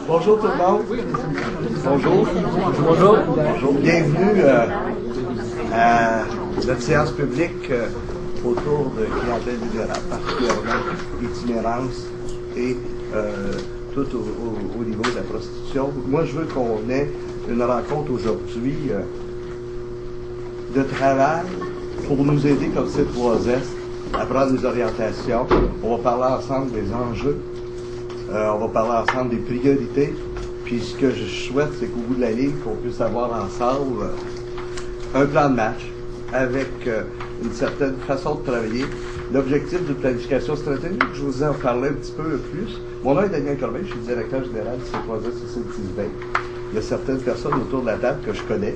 Bonjour tout le monde. Bonjour. Bonjour. Bonjour. Bienvenue à notre séance publique autour de clientèle libérale, particulièrement itinérance et tout au niveau de la prostitution. Moi, je veux qu'on ait une rencontre aujourd'hui de travail pour nous aider comme C3S à prendre des orientations. On va parler ensemble des enjeux. On va parler ensemble des priorités. Puis ce que je souhaite, c'est qu'au bout de la ligne, qu'on puisse avoir ensemble un plan de match avec une certaine façon de travailler. L'objectif de planification stratégique, je vous en parlais un petit peu plus. Mon nom est Daniel Corbeil, je suis directeur général du C3S Cécile Tisbey. Il y a certaines personnes autour de la table que je connais,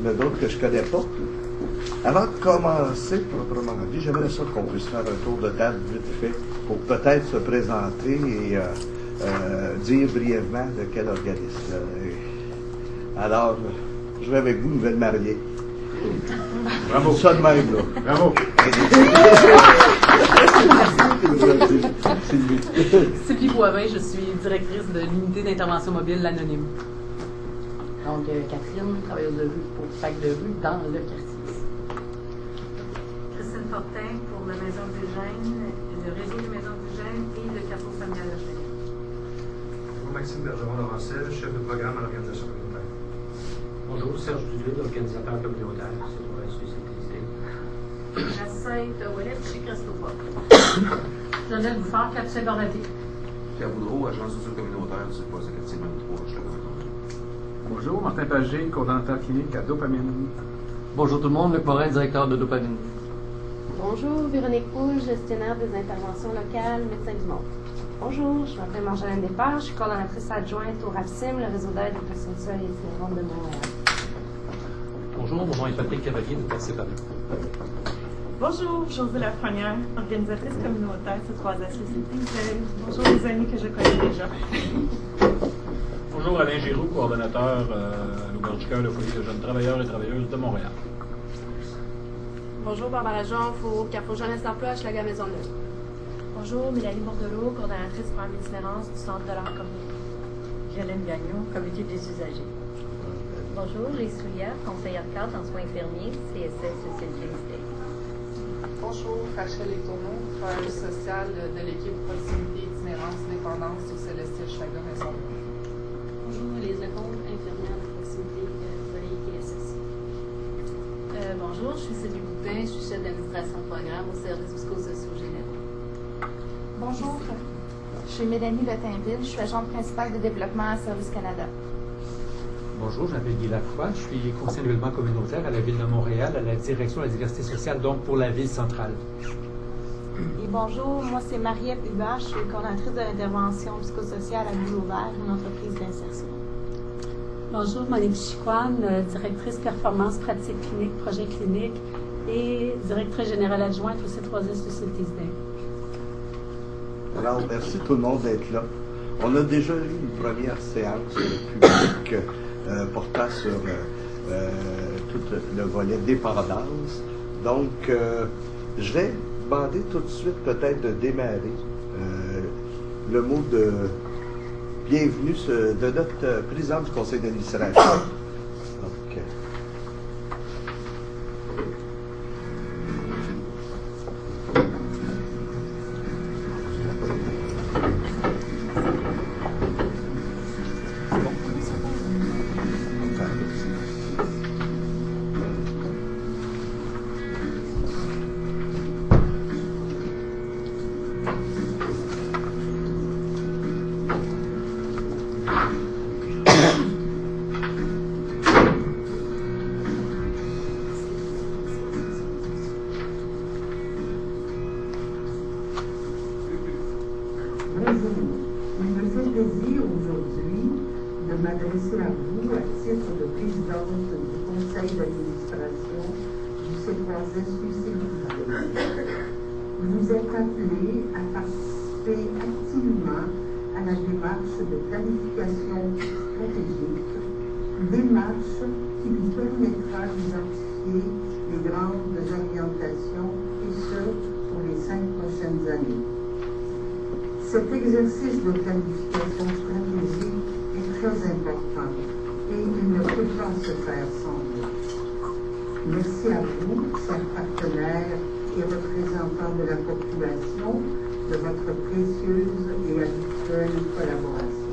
mais d'autres que je ne connais pas. Avant de commencer proprement dit, j'aimerais ça qu'on puisse faire un tour de table vite fait pour peut-être se présenter et dire brièvement de quel organisme. Alors, je vais avec vous, nouvelle mariée. Bravo. Ça de même, là. Bravo. Sylvie Boivin, je suis directrice de l'unité d'intervention mobile L'Anonyme. Donc, Catherine, travailleuse de rue pour PAC de rue dans le quartier. Christine Fortin pour la Maison du Gène, le réseau des Maisons du Gène et le carrefour familial de Chêne. Maxime Bergeron-Laurentiel, chef de programme à l'organisation communautaire. Bonjour, Serge Dudouin, organisateur communautaire, C3S Tisbey. Jacinthe de Ouellet, chez Christophe. Jeannette Bouffard, Capitaine Bernadette. Pierre Boudreau, agence socio-communautaire du C3S quartier 23, je Bonjour, Martin Pagé, coordonnateur clinique à Dopamine. Bonjour tout le monde, Luc Morin, directeur de Dopamine. Bonjour, Véronique Poul, gestionnaire des interventions locales, médecin du monde. Bonjour, je m'appelle Marjolaine Despart, je suis coordonnatrice adjointe au RAPSIM, le réseau d'aide aux personnes seules et itinérantes de Montréal. Bonjour, mon nom est Patrick Cavalier de Percéval. Bonjour, Josée Lafrenière, organisatrice communautaire C3S Tisbey. Bonjour les amis que je connais déjà. Bonjour, Alain Giroux, coordonnateur à l'Auberge du Cœur, le foyer de jeunes travailleurs et travailleuses de Montréal. Bonjour, Barbara Jonf au Carrefour Jeunesse d'Emploi à Schlager Maisonneuve. Bonjour, Mélanie Bordelot, coordonnatrice pour l'itinérance du Centre de l'art communauté. Violaine Gagnon, comité des usagers. Bonjour, Lise Soulière, conseillère cadre en soins infirmiers, CSS Cécile Tisbey. Bonjour, Rachel Letourneau, travailleuse sociale de l'équipe Proximité, Itinérance, Dépendance au Célestia Schlager Maisonneuve. Bonjour, Lise Lecomte, infirmière de proximité Volet TSS. Bonjour, je suis Sylvie Boutin, je suis chef d'administration de programme au service psychosociaux généraux. Bonjour, je suis Mélanie Letinville, je suis agente principale de développement à Service Canada. Bonjour, je m'appelle Guy Lacroix, je suis conseiller de développement communautaire à la Ville de Montréal, à la direction de la diversité sociale, donc pour la Ville centrale. Et bonjour, moi c'est Marie-Ève Hubert, je suis coordonnatrice de l'intervention psychosociale à Boulot Vert, une entreprise d'insertion. Bonjour, Monique Chicoine, directrice performance pratique clinique, projet clinique et directrice générale adjointe au C3S Cécile Tisbey. Alors, merci tout le monde d'être là. On a déjà eu une première séance publique portant sur tout le volet dépendance. Donc, je vais demander tout de suite peut-être de démarrer le mot de bienvenue de notre président du conseil d'administration. Donc, m'adresser à vous à titre de présidente du conseil d'administration du C3S UCI. Vous êtes appelés à participer activement à la démarche de planification stratégique, démarche qui vous permettra d'identifier les grandes orientations et ce pour les 5 prochaines années. Cet exercice de planification stratégique est très important et il ne peut pas se faire sans vous. Merci à vous, chers partenaires et représentants de la population, de votre précieuse et habituelle collaboration.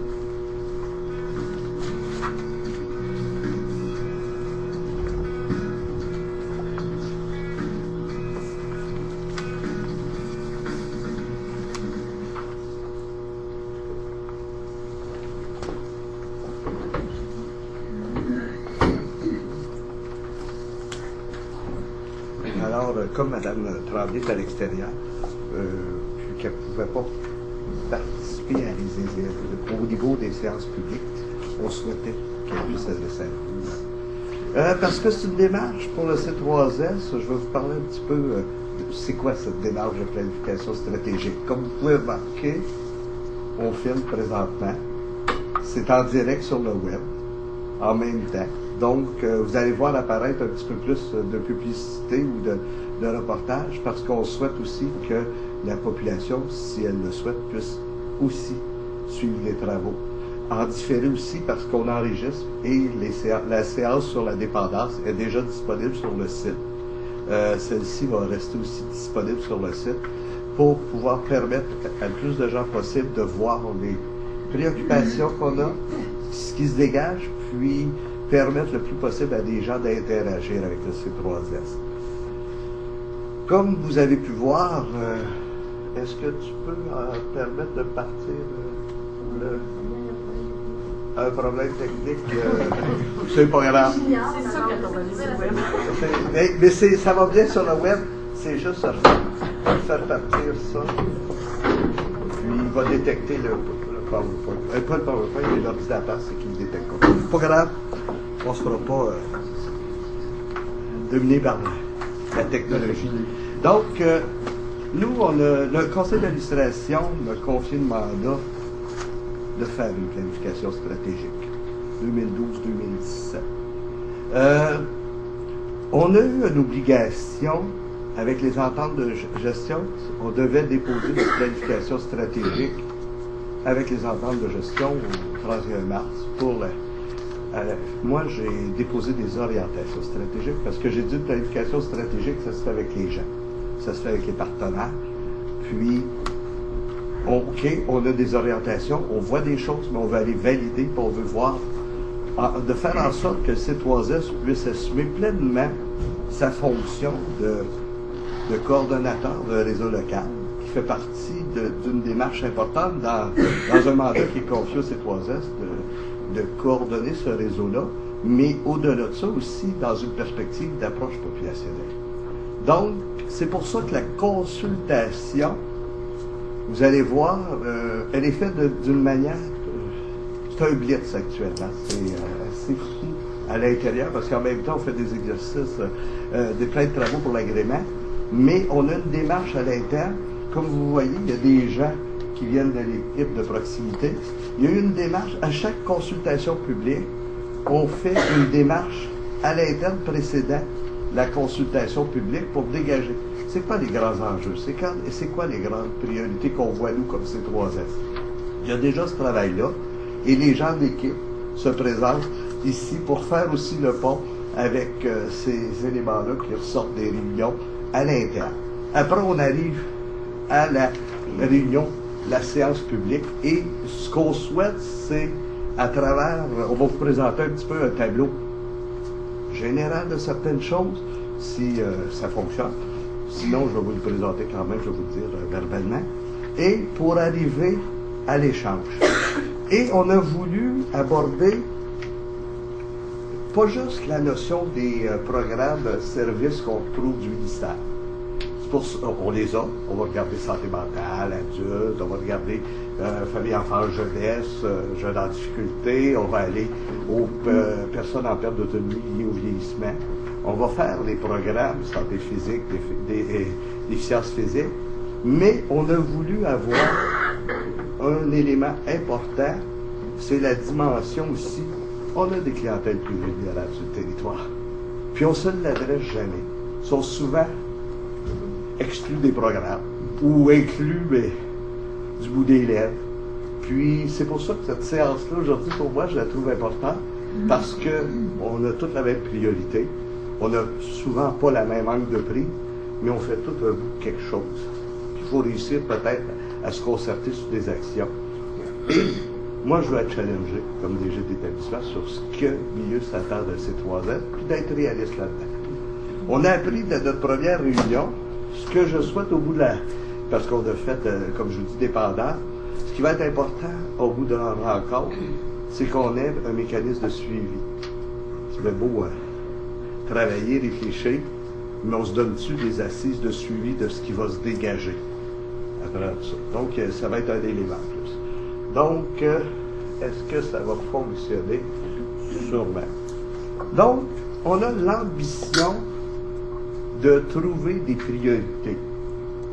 Comme Mme Tremblay est à l'extérieur, puis qu'elle ne pouvait pas participer au niveau des séances publiques, on souhaitait qu'elle puisse adresser à nous. Parce que c'est une démarche pour le C3S, je vais vous parler un petit peu de c'est quoi cette démarche de planification stratégique. Comme vous pouvez remarquer, on filme présentement, c'est en direct sur le web, en même temps. Donc, vous allez voir apparaître un petit peu plus de publicité ou de reportage parce qu'on souhaite aussi que la population, si elle le souhaite, puisse aussi suivre les travaux. En différé aussi parce qu'on enregistre et la séance sur la dépendance est déjà disponible sur le site. Celle-ci va rester aussi disponible sur le site pour pouvoir permettre à le plus de gens possible de voir les préoccupations qu'on a, ce qui se dégage, puis permettre le plus possible à des gens d'interagir avec le C3S. Comme vous avez pu voir, est-ce que tu peux permettre de partir un problème technique? C'est pas grave. C'est ça quand on va aller sur le web. Mais ça va bien sur le web, c'est juste faire partir ça. Puis il va détecter le PowerPoint. Pas le PowerPoint, mais l'ordinateur, c'est qu'il ne détecte pas. Pas grave, on ne se fera pas dominer par la technologie. Donc, nous, le conseil d'administration m'a confié le mandat de faire une planification stratégique, 2012-2017. On a eu une obligation, avec les ententes de gestion, on devait déposer une planification stratégique avec les ententes de gestion au 31 mars pour moi, j'ai déposé des orientations stratégiques parce que j'ai dit une planification stratégique, ça se fait avec les gens, ça se fait avec les partenaires. Puis, OK, on a des orientations, on voit des choses, mais on veut aller valider, puis on veut voir, de faire en sorte que le C3S puisse assumer pleinement sa fonction de coordonnateur de réseau local, qui fait partie d'une démarche importante dans un mandat qui est confié au C3S de coordonner ce réseau-là, mais au-delà de ça aussi dans une perspective d'approche populationnelle. Donc, c'est pour ça que la consultation, vous allez voir, elle est faite d'une manière, c'est un blitz actuellement, c'est assez fou à l'intérieur, parce qu'en même temps, on fait des exercices, plein de travaux pour l'agrément, mais on a une démarche à l'interne. Comme vous voyez, il y a des gens qui viennent de l'équipe de proximité. Il y a eu une démarche, à chaque consultation publique, on fait une démarche à l'interne précédant la consultation publique pour dégager. C'est quoi les grands enjeux? C'est quoi les grandes priorités qu'on voit, nous, comme C3S? Il y a déjà ce travail-là, et les gens de l'équipe se présentent ici pour faire aussi le pont avec ces éléments-là qui ressortent des réunions à l'interne. Après, on arrive à la réunion, la séance publique, et ce qu'on souhaite, c'est à travers, on va vous présenter un petit peu un tableau général de certaines choses, si ça fonctionne. Sinon, je vais vous le présenter quand même, je vais vous le dire verbalement. Et pour arriver à l'échange. Et on a voulu aborder pas juste la notion des programmes services qu'on trouve du ministère. On les a, on va regarder santé mentale, adulte, on va regarder famille, enfants, jeunesse, jeunes en difficulté, on va aller aux personnes en perte d'autonomie liées au vieillissement. On va faire les programmes santé physique, déficience physique, mais on a voulu avoir un élément important, c'est la dimension aussi. On a des clientèles plus vulnérables sur le territoire, puis on ne se l'adresse jamais. Ils sont souvent exclus des programmes, ou inclus, mais du bout des lèvres. Puis c'est pour ça que cette séance-là, aujourd'hui, pour moi, je la trouve importante, parce qu'on a toutes la même priorité. On n'a souvent pas la même angle de prix, mais on fait tout un bout de quelque chose. Il faut réussir peut-être à se concerter sur des actions. Et moi, je veux être challengé, comme DG d'établissement, sur ce que milieu s'attend de ces 3 ans, puis d'être réaliste là-dedans. On a appris de notre première réunion, ce que je souhaite au bout de la... Parce qu'on a fait, comme je vous dis, dépendant. Ce qui va être important au bout de la rencontre, c'est qu'on ait un mécanisme de suivi. C'est beau travailler, réfléchir, mais on se donne-tu des assises de suivi de ce qui va se dégager après ça. Donc, ça va être un élément en plus. Donc, est-ce que ça va fonctionner? Sûrement. Donc, on a l'ambition de trouver des priorités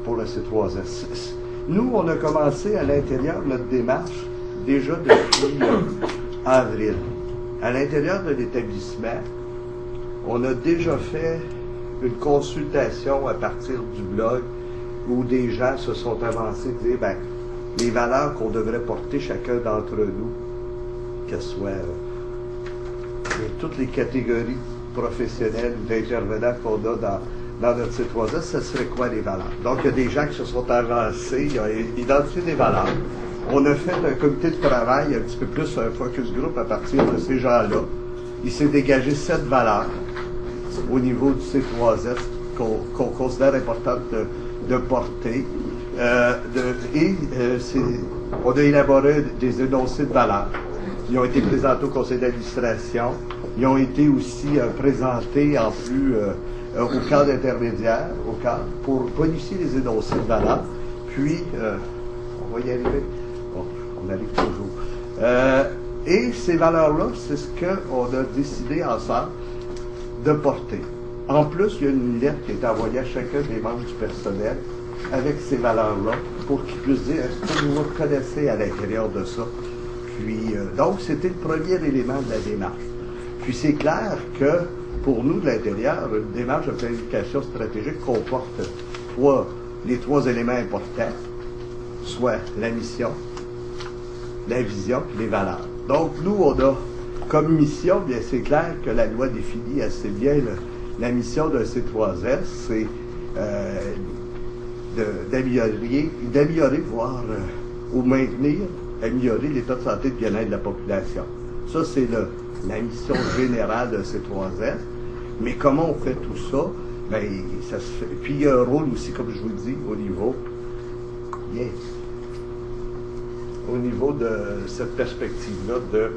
pour le C3S. Nous, on a commencé à l'intérieur de notre démarche déjà depuis avril. À l'intérieur de l'établissement, on a déjà fait une consultation à partir du blog où des gens se sont avancés et disaient, ben, les valeurs qu'on devrait porter chacun d'entre nous, qu'elles soient toutes les catégories professionnelles ou d'intervenants qu'on a dans notre C3S, ce serait quoi les valeurs? Donc, il y a des gens qui se sont avancés, ils ont identifié des valeurs. On a fait un comité de travail, un petit peu plus un focus group à partir de ces gens-là. Il s'est dégagé 7 valeurs au niveau du C3S qu'on considère importante de porter. On a élaboré des énoncés de valeurs qui ont été présentés au conseil d'administration. Ils ont été aussi présentés en plus au cadre intermédiaire, pour bonifier les énoncés de valeurs. Puis, on va y arriver. Bon, on arrive toujours. Et ces valeurs-là, c'est ce qu'on a décidé ensemble de porter. En plus, il y a une lettre qui est envoyée à chacun des membres du personnel avec ces valeurs-là pour qu'ils puissent dire est-ce que vous vous reconnaissez à l'intérieur de ça. Puis, donc, c'était le premier élément de la démarche. Puis, c'est clair que pour nous, de l'intérieur, une démarche de planification stratégique comporte les 3 éléments importants, soit la mission, la vision et les valeurs. Donc, nous, on a comme mission, bien c'est clair que la loi définit assez bien la mission d'un C3S, c'est d'améliorer, voire ou maintenir, améliorer l'état de santé et de bien-être de la population. Ça, c'est la mission générale de C3S. Mais comment on fait tout ça? Ben, ça se fait. Puis il y a un rôle aussi, comme je vous le dis, au niveau de cette perspective-là de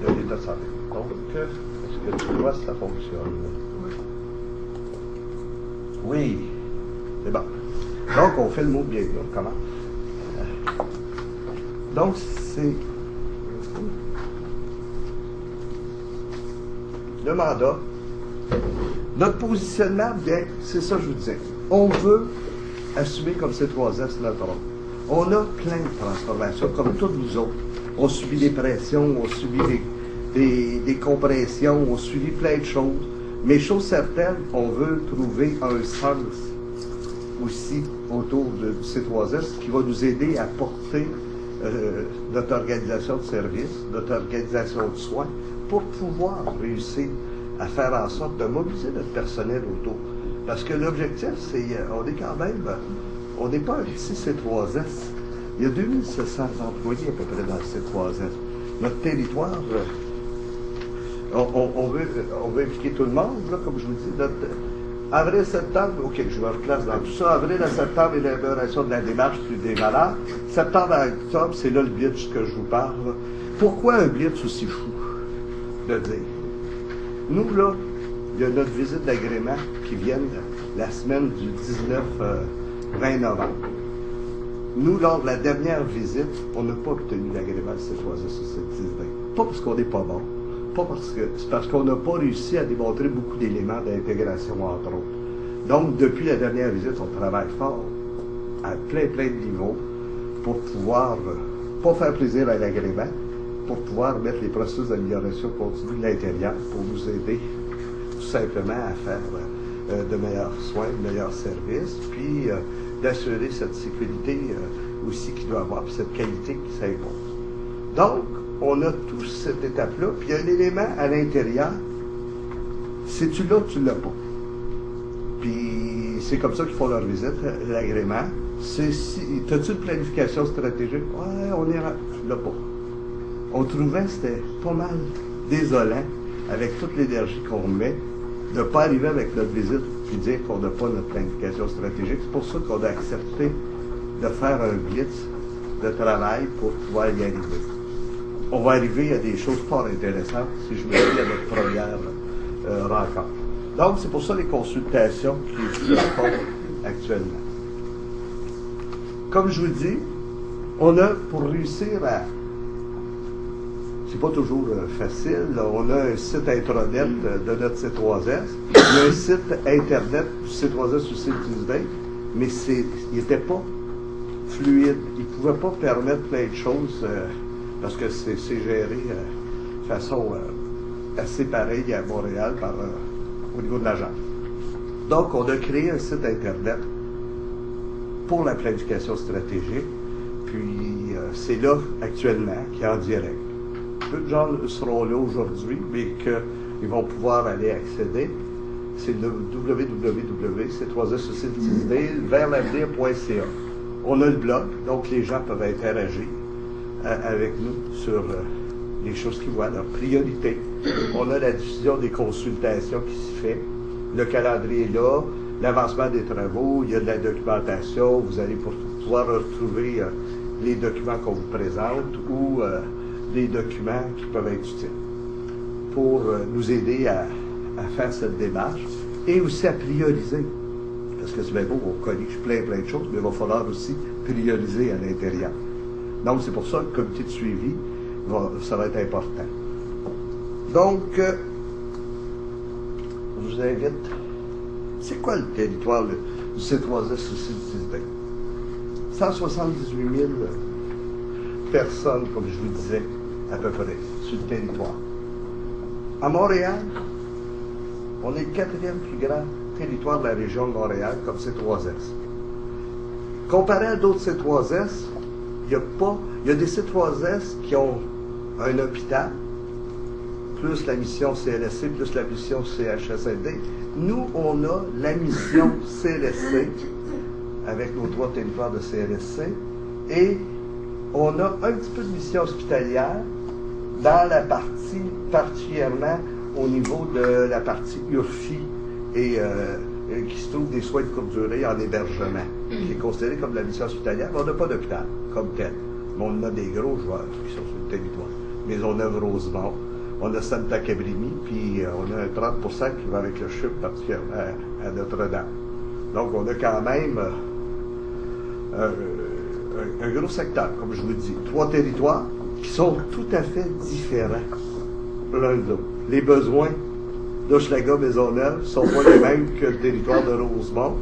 l'état de santé. Donc, est-ce que tu vois si ça fonctionne? Oui. C'est bon. Donc, on fait le mot bien. On commence. Donc, c'est le mandat. Notre positionnement, bien, c'est ça que je vous disais. On veut assumer comme C3S notre rôle. On a plein de transformations, comme tous nous autres. On subit des pressions, on subit des compressions, on subit plein de choses. Mais chose certaine, on veut trouver un sens aussi autour du C3S qui va nous aider à porter notre organisation de service, notre organisation de soins, pour pouvoir réussir à faire en sorte de mobiliser notre personnel autour. Parce que l'objectif, c'est, on est quand même, on n'est pas un petit C3S. Il y a 2700 employés à peu près dans le C3S. Notre territoire, on veut impliquer tout le monde, là, comme je vous dis. Avril-septembre, OK, je me replace dans tout ça. Avril à septembre, l'élaboration de la démarche puis des valeurs. Septembre à octobre, c'est là le blitz que je vous parle. Pourquoi un blitz aussi fou de dire? Nous, là, il y a notre visite d'agrément qui vient la semaine du 19-20 novembre. Nous, lors de la dernière visite, on n'a pas obtenu l'agrément de C3S sur cette 10-20. Pas parce qu'on n'est pas bon, pas parce que c'est parce qu'on n'a pas réussi à démontrer beaucoup d'éléments d'intégration entre autres. Donc, depuis la dernière visite, on travaille fort à plein de niveaux pour pouvoir pas faire plaisir à l'agrément, pour pouvoir mettre les processus d'amélioration continue de l'intérieur pour nous aider tout simplement à faire de meilleurs soins, de meilleurs services. Puis, d'assurer cette sécurité aussi qu'il doit avoir, puis cette qualité qui s'impose. Donc, on a toute cette étape-là, puis il y a un élément à l'intérieur, si tu l'as ou tu l'as pas. Puis c'est comme ça qu'ils font leur visite, l'agrément. C'est si, t'as-tu une planification stratégique? Ouais, on est tu l'as pas. On trouvait que c'était pas mal désolant, avec toute l'énergie qu'on met, de ne pas arriver avec notre visite et dire qu'on n'a pas notre planification stratégique. C'est pour ça qu'on a accepté de faire un blitz de travail pour pouvoir y arriver. On va arriver à des choses fort intéressantes si je me dis à notre première rencontre. Donc, c'est pour ça les consultations qui se font actuellement. Comme je vous dis, on a, pour réussir à... C'est pas toujours facile. Là. On a un site intranet de notre C3S. Il y a un site Internet du C3S du C1020, mais il n'était pas fluide. Il ne pouvait pas permettre plein de choses parce que c'est géré de façon assez pareille à Montréal au niveau de l'agence. Donc, on a créé un site Internet pour la planification stratégique. Puis, c'est là, actuellement, qui est en direct. Peu de gens seront là aujourd'hui, mais qu'ils vont pouvoir aller accéder. C'est le www.c3s-vers-l'avenir.ca. On a le blog, donc les gens peuvent interagir avec nous sur les choses qu'ils voient, leurs priorités. On a la diffusion des consultations qui se fait. Le calendrier est là, l'avancement des travaux, il y a de la documentation. Vous allez pouvoir retrouver les documents qu'on vous présente ou des documents qui peuvent être utiles pour nous aider à faire cette démarche et aussi à prioriser. Parce que c'est bien beau, on corrige plein de choses, mais il va falloir aussi prioriser à l'intérieur. Donc, c'est pour ça que le comité de suivi, ça va être important. Donc, je vous invite. C'est quoi le territoire du C3S ou C1020? 178 000 personnes, comme je vous disais, à peu près, sur le territoire. À Montréal, on est le 4e plus grand territoire de la région de Montréal, comme C3S. Comparé à d'autres C3S, il y a des C3S qui ont un hôpital, plus la mission CLSC, plus la mission CHSLD. Nous, on a la mission CLSC, avec nos 3 territoires de CLSC, et on a un petit peu de mission hospitalière dans la partie, particulièrement au niveau de la partie URFI et qui se trouve des soins de courte durée en hébergement, qui est considéré comme la mission hospitalière. On n'a pas d'hôpital comme tel, mais on a des gros joueurs qui sont sur le territoire. Maisonneuve-Rosemont, on a Santa Cabrini, puis on a un 30% qui va avec le CHUP particulièrement à Notre-Dame. Donc on a quand même un gros secteur, comme je vous dis. 3 territoires qui sont tout à fait différents l'un de l'autre. Les besoins d'Hochelaga-Maisonneuve ne sont pas les mêmes que le territoire de Rosemont.